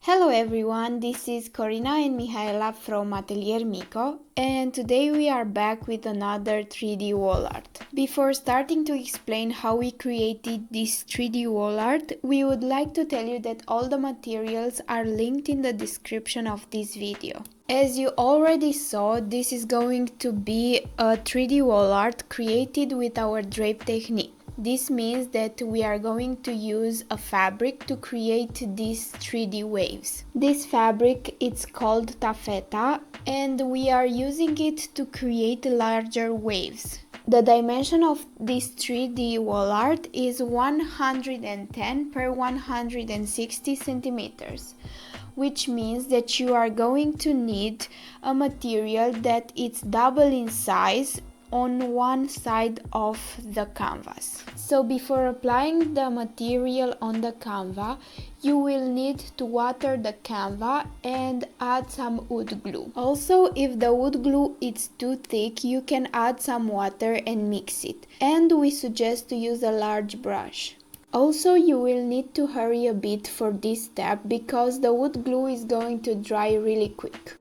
Hello everyone, this is Corina and Mihaela from Atelier Mico, and today we are back with another 3D wall art. Before starting to explain how we created this 3D wall art, we would like to tell you that all the materials are linked in the description of this video. As you already saw, this is going to be a 3D wall art created with our drape technique. This means that we are going to use a fabric to create these 3D waves. This fabric is called taffeta and we are using it to create larger waves. The dimension of this 3D wall art is 110 per 160 centimeters, which means that you are going to need a material that is double in size on one side of the canvas. So before applying the material on the canvas, you will need to water the canvas and add some wood glue. Also, if the wood glue is too thick, you can add some water and mix it. And we suggest to use a large brush. Also, you will need to hurry a bit for this step because the wood glue is going to dry really quick.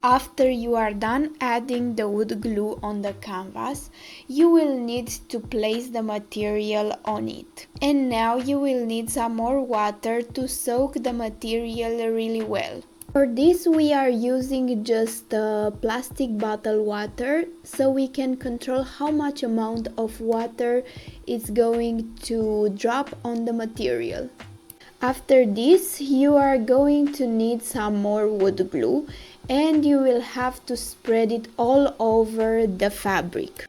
After you are done adding the wood glue on the canvas, you will need to place the material on it. And now you will need some more water to soak the material really well. For this we are using just plastic bottle water, so we can control how much amount of water is going to drop on the material. After this, you are going to need some more wood glue and you will have to spread it all over the fabric.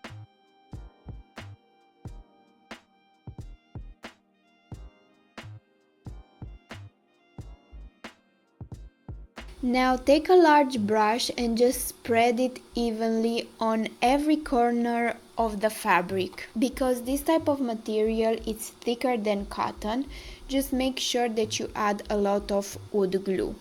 Now take a large brush and just spread it evenly on every corner of the fabric. Because this type of material is thicker than cotton, just make sure that you add a lot of wood glue.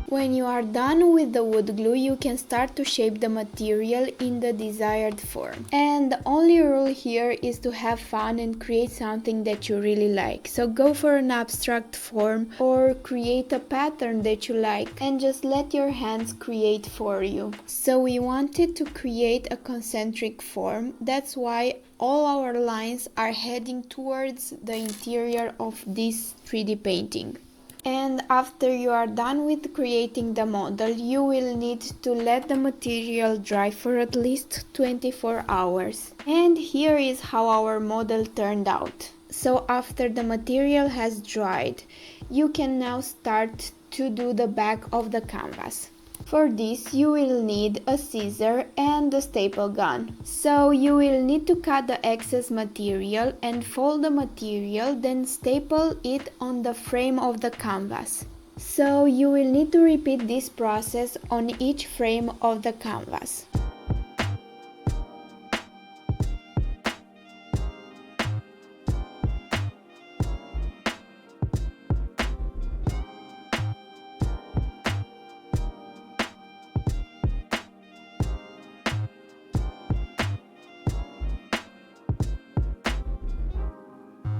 When you are done with the wood glue, you can start to shape the material in the desired form. And the only rule here is to have fun and create something that you really like. So go for an abstract form or create a pattern that you like and just let your hands create for you. So we wanted to create a concentric form. That's why all our lines are heading towards the interior of this 3D painting. And after you are done with creating the model, you will need to let the material dry for at least 24 hours. And here is how our model turned out. So after the material has dried, you can now start to do the back of the canvas. For this, you will need a scissor and a staple gun. So you will need to cut the excess material and fold the material, then staple it on the frame of the canvas. So you will need to repeat this process on each frame of the canvas.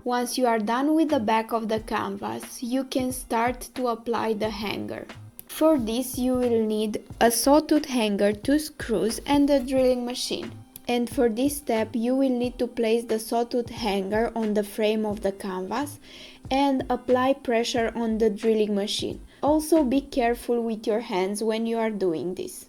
Once you are done with the back of the canvas, you can start to apply the hanger. For this, you will need a sawtooth hanger, 2 screws and a drilling machine. And for this step, you will need to place the sawtooth hanger on the frame of the canvas and apply pressure on the drilling machine. Also be careful with your hands when you are doing this.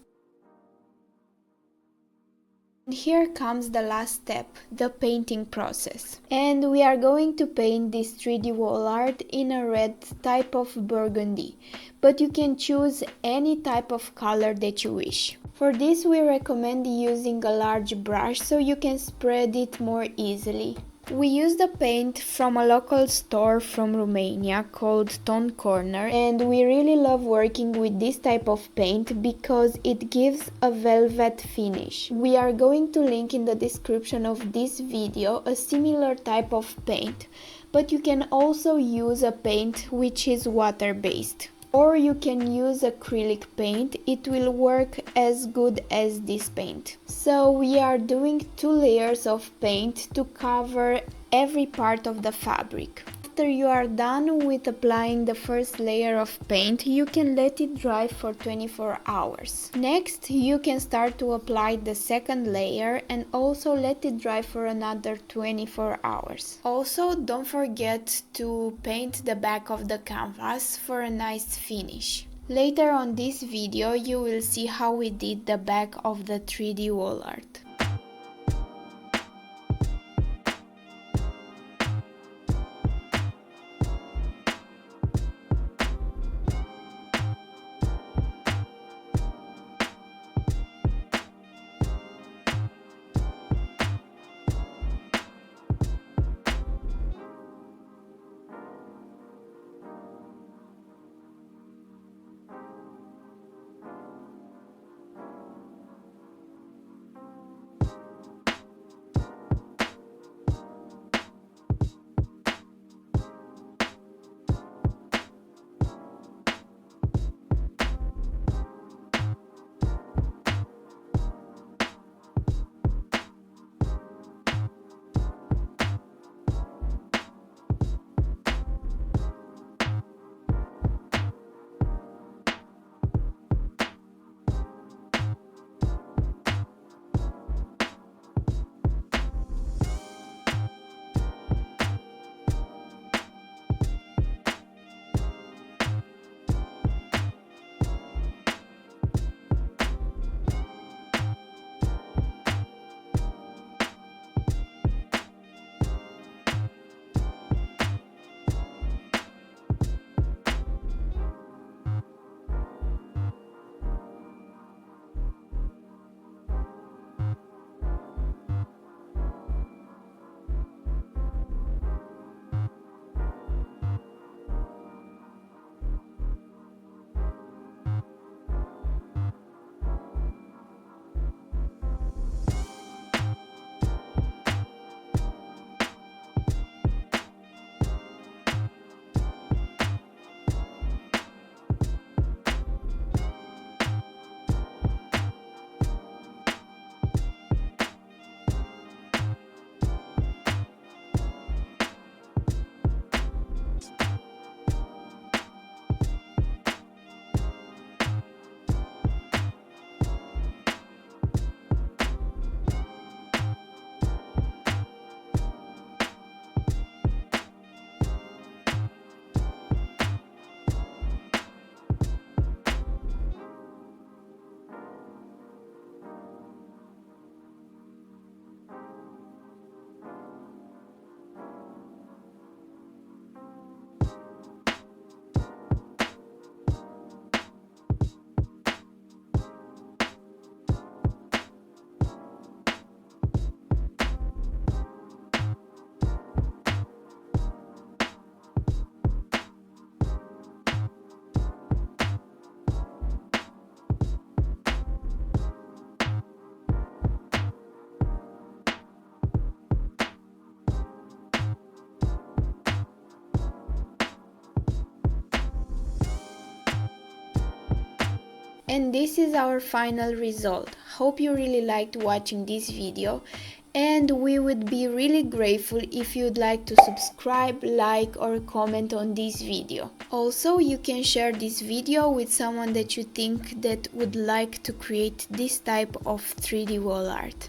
Here comes the last step, the painting process. And we are going to paint this 3D wall art in a red type of burgundy, but you can choose any type of color that you wish. For this we recommend using a large brush so you can spread it more easily. We use the paint from a local store from Romania called Tone Corner, and we really love working with this type of paint because it gives a velvet finish. We are going to link in the description of this video a similar type of paint, but you can also use a paint which is water-based. Or you can use acrylic paint, it will work as good as this paint. So we are doing 2 layers of paint to cover every part of the fabric. After you are done with applying the first layer of paint, you can let it dry for 24 hours. Next, you can start to apply the second layer and also let it dry for another 24 hours. Also, don't forget to paint the back of the canvas for a nice finish. Later on this video, you will see how we did the back of the 3D wall art. And this is our final result. Hope you really liked watching this video, and we would be really grateful if you'd like to subscribe, like or comment on this video. Also, you can share this video with someone that you think that would like to create this type of 3D wall art.